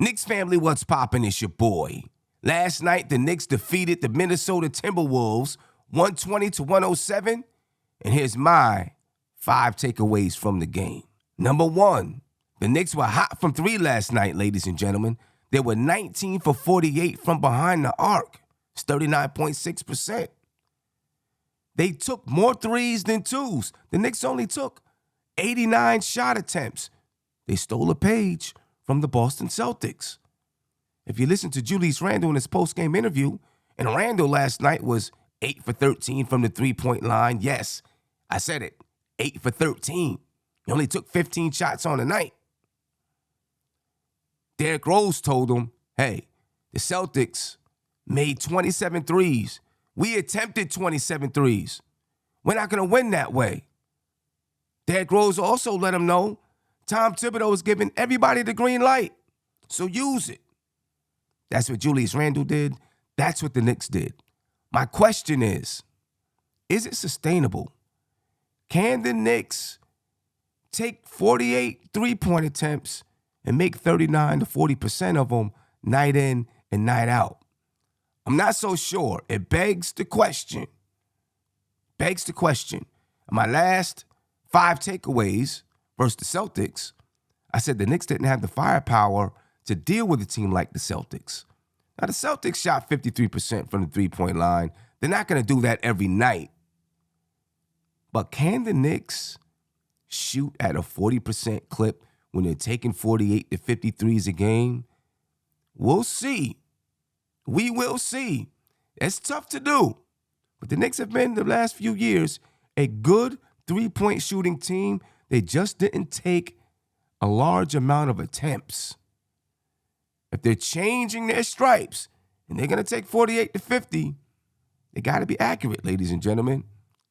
Knicks family, what's poppin'? It's your boy. Last night, the Knicks defeated the Minnesota Timberwolves 120-107. And here's my 5 takeaways from the game. Number 1, the Knicks were hot from 3 last night, ladies and gentlemen. They were 19 for 48 from behind the arc. It's 39.6%. They took more threes than twos. The Knicks only took 89 shot attempts. They stole a page from the Boston Celtics. If you listen to Julius Randle in his post-game interview, and Randle last night was 8 for 13 from the three-point line. Yes, I said it, 8 for 13. He only took 15 shots on the night. Derrick Rose told him, hey, the Celtics made 27 threes. We attempted 27 threes. We're not going to win that way. Derrick Rose also let him know Tom Thibodeau is giving everybody the green light, so use it. That's what Julius Randle did. That's what the Knicks did. My question is it sustainable? Can the Knicks take 48 three-point attempts and make 39 to 40% of them night in and night out? I'm not so sure. It begs the question. My last 5 takeaways versus the Celtics, I said the Knicks didn't have the firepower to deal with a team like the Celtics. Now, the Celtics shot 53% from the three-point line. They're not going to do that every night. But can the Knicks shoot at a 40% clip when they're taking 48 to 53s a game? We'll see. We will see. It's tough to do. But the Knicks have been, the last few years, a good three-point shooting team. They just didn't take a large amount of attempts. If they're changing their stripes and they're going to take 48 to 50, they got to be accurate, ladies and gentlemen.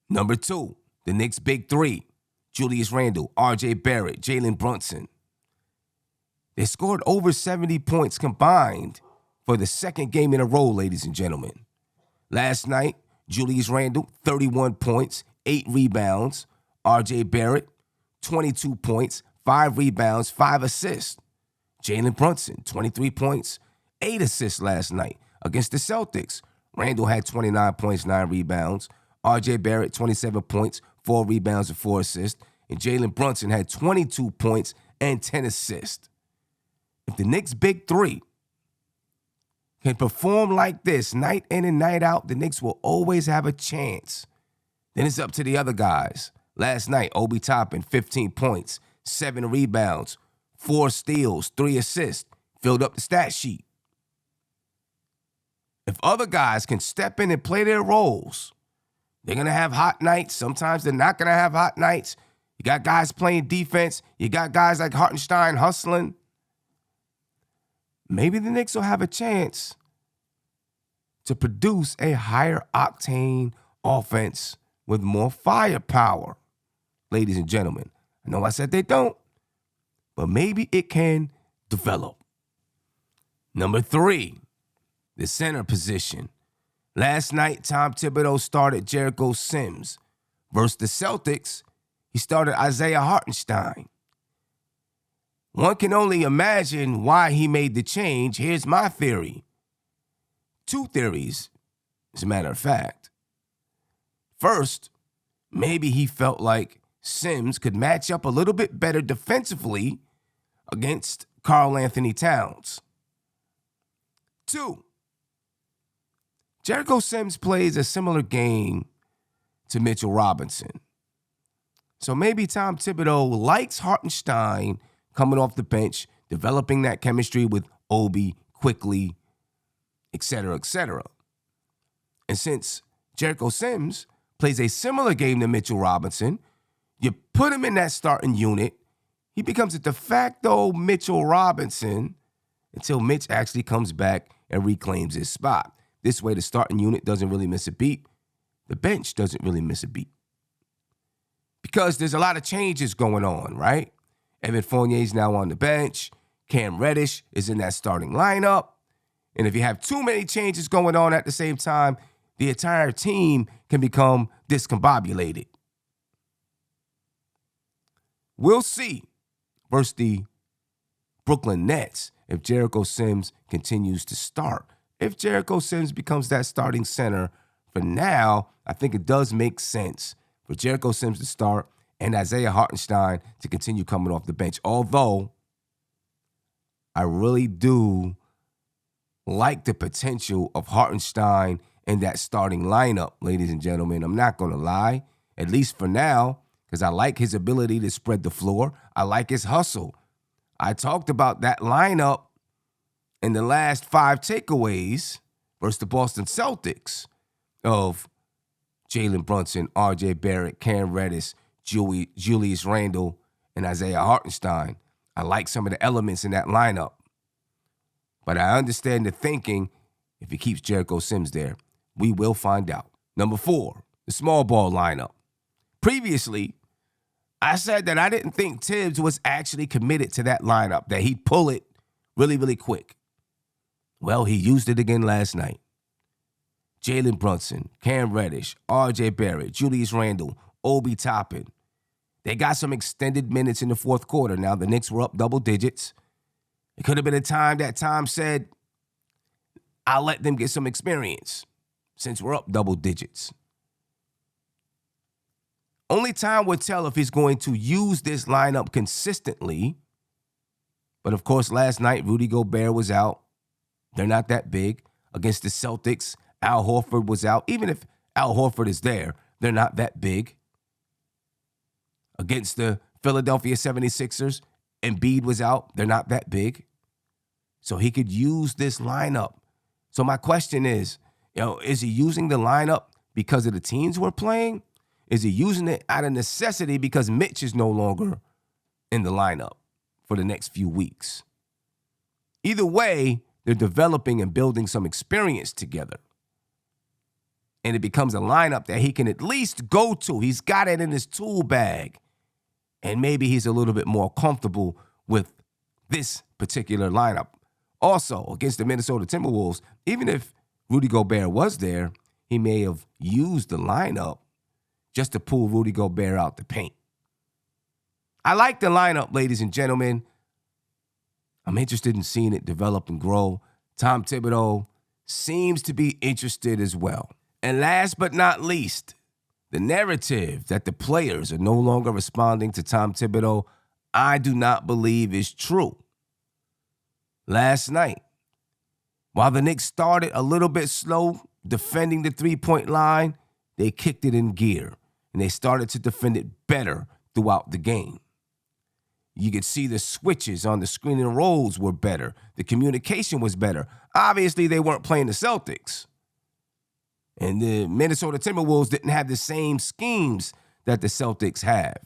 Number 2, the Knicks' big 3, Julius Randle, R.J. Barrett, Jalen Brunson. They scored over 70 points combined for the second game in a row, ladies and gentlemen. Last night, Julius Randle, 31 points, 8 rebounds. R.J. Barrett, 22 points, 5 rebounds, 5 assists. Jalen Brunson, 23 points, 8 assists last night against the Celtics. Randle had 29 points, 9 rebounds. R.J. Barrett, 27 points, 4 rebounds, and 4 assists. And Jalen Brunson had 22 points and 10 assists. If the Knicks' big 3 can perform like this night in and night out, the Knicks will always have a chance. Then it's up to the other guys. Last night, Obi Toppin, 15 points, 7 rebounds, 4 steals, 3 assists, filled up the stat sheet. If other guys can step in and play their roles, they're going to have hot nights. Sometimes they're not going to have hot nights. You got guys playing defense. You got guys like Hartenstein hustling. Maybe the Knicks will have a chance to produce a higher octane offense with more firepower. Ladies and gentlemen, I know I said they don't, but maybe it can develop. Number 3, the center position. Last night, Tom Thibodeau started Jericho Sims. Versus the Celtics, he started Isaiah Hartenstein. One can only imagine why he made the change. Here's my theory. 2 theories, as a matter of fact. First, maybe he felt like Sims could match up a little bit better defensively against Karl Anthony Towns. 2, Jericho Sims plays a similar game to Mitchell Robinson. So maybe Tom Thibodeau likes Hartenstein coming off the bench, developing that chemistry with Obi quickly, etc., etc. And since Jericho Sims plays a similar game to Mitchell Robinson, you put him in that starting unit, he becomes a de facto Mitchell Robinson until Mitch actually comes back and reclaims his spot. This way, the starting unit doesn't really miss a beat. The bench doesn't really miss a beat. Because there's a lot of changes going on, right? Evan Fournier's now on the bench. Cam Reddish is in that starting lineup. And if you have too many changes going on at the same time, the entire team can become discombobulated. We'll see versus the Brooklyn Nets if Jericho Sims continues to start. If Jericho Sims becomes that starting center for now, I think it does make sense for Jericho Sims to start and Isaiah Hartenstein to continue coming off the bench. Although I really do like the potential of Hartenstein in that starting lineup, ladies and gentlemen. I'm not going to lie, at least for now, because I like his ability to spread the floor. I like his hustle. I talked about that lineup in the last 5 takeaways versus the Boston Celtics of Jalen Brunson, R.J. Barrett, Cam Reddish, Julius Randle, and Isaiah Hartenstein. I like some of the elements in that lineup. But I understand the thinking. If he keeps Jericho Sims there, we will find out. Number 4, the small ball lineup. Previously, I said that I didn't think Tibbs was actually committed to that lineup, that he'd pull it really, really quick. Well, he used it again last night. Jalen Brunson, Cam Reddish, R.J. Barrett, Julius Randle, Obi Toppin. They got some extended minutes in the fourth quarter. Now, the Knicks were up double digits. It could have been a time that Tom said, I'll let them get some experience since we're up double digits. Only time will tell if he's going to use this lineup consistently. But, of course, last night, Rudy Gobert was out. They're not that big. Against the Celtics, Al Horford was out. Even if Al Horford is there, they're not that big. Against the Philadelphia 76ers, Embiid was out. They're not that big. So he could use this lineup. So my question is, is he using the lineup because of the teams we're playing? Is he using it out of necessity because Mitch is no longer in the lineup for the next few weeks? Either way, they're developing and building some experience together. And it becomes a lineup that he can at least go to. He's got it in his tool bag. And maybe he's a little bit more comfortable with this particular lineup. Also, against the Minnesota Timberwolves, even if Rudy Gobert was there, he may have used the lineup just to pull Rudy Gobert out the paint. I like the lineup, ladies and gentlemen. I'm interested in seeing it develop and grow. Tom Thibodeau seems to be interested as well. And last but not least, the narrative that the players are no longer responding to Tom Thibodeau, I do not believe is true. Last night, while the Knicks started a little bit slow defending the three-point line, they kicked it in gear, and they started to defend it better throughout the game. You could see the switches on the screen and rolls were better. The communication was better. Obviously, they weren't playing the Celtics. And the Minnesota Timberwolves didn't have the same schemes that the Celtics have.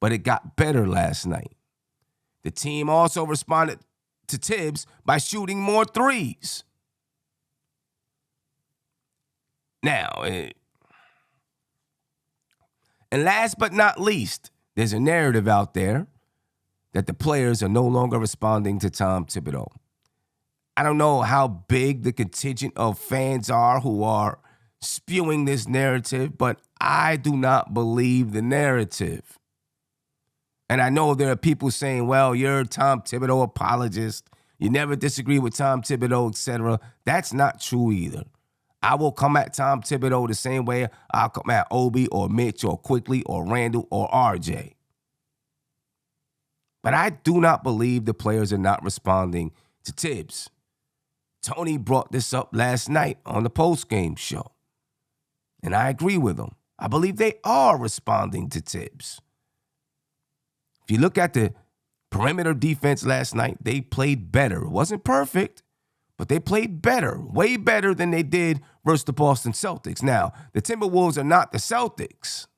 But it got better last night. The team also responded to Tibbs by shooting more threes. Now, and last but not least, there's a narrative out there that the players are no longer responding to Tom Thibodeau. I don't know how big the contingent of fans are who are spewing this narrative, but I do not believe the narrative. And I know there are people saying, well, you're a Tom Thibodeau apologist. You never disagree with Tom Thibodeau, etc. That's not true either. I will come at Tom Thibodeau the same way I'll come at Obi or Mitch or Quickly or Randall or RJ. But I do not believe the players are not responding to Tibbs. Tony brought this up last night on the postgame show. And I agree with him. I believe they are responding to Tibbs. If you look at the perimeter defense last night, they played better. It wasn't perfect, but they played better, way better than they did versus the Boston Celtics. Now, the Timberwolves are not the Celtics.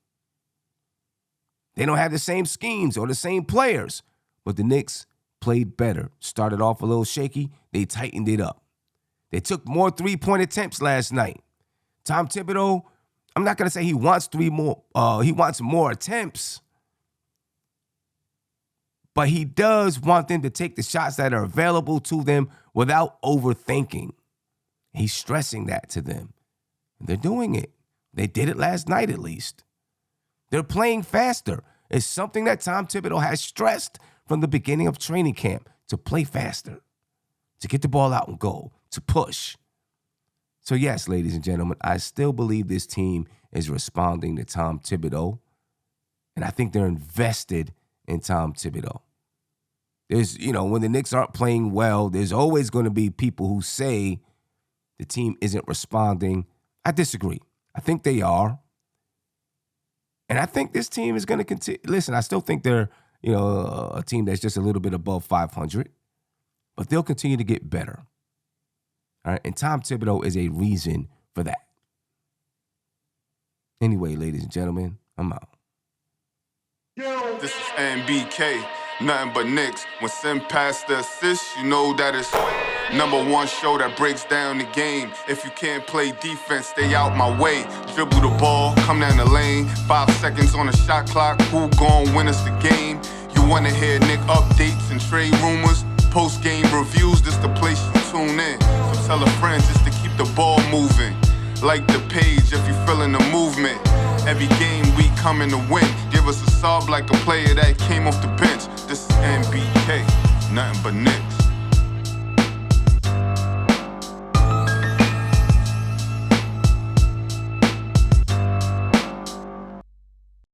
They don't have the same schemes or the same players, but the Knicks played better. Started off a little shaky. They tightened it up. They took more three-point attempts last night. Tom Thibodeau, I'm not going to say he wants he wants more attempts, but he does want them to take the shots that are available to them without overthinking. He's stressing that to them. And they're doing it. They did it last night at least. They're playing faster. It's something that Tom Thibodeau has stressed from the beginning of training camp. to play faster, to get the ball out and go, to push. So yes, ladies and gentlemen, I still believe this team is responding to Tom Thibodeau, and I think they're invested in Tom Thibodeau. There's, when the Knicks aren't playing well, there's always going to be people who say the team isn't responding. I disagree. I think they are. And I think this team is going to continue. Listen, I still think they're, a team that's just a little bit above 500, but they'll continue to get better. All right. And Tom Thibodeau is a reason for that. Anyway, ladies and gentlemen, I'm out. This is NBK, nothing but Knicks. When send past the assist, you know that it's #1 show that breaks down the game. If you can't play defense, stay out my way. Dribble the ball, come down the lane. 5 seconds on the shot clock, who gon' win us the game? You wanna hear Nick updates and trade rumors? Post-game reviews, this the place you tune in. So tell a friend just to keep the ball moving. Like the page if you feeling the movement. Every game we coming to win. Give us a sub like a player that came off the bench.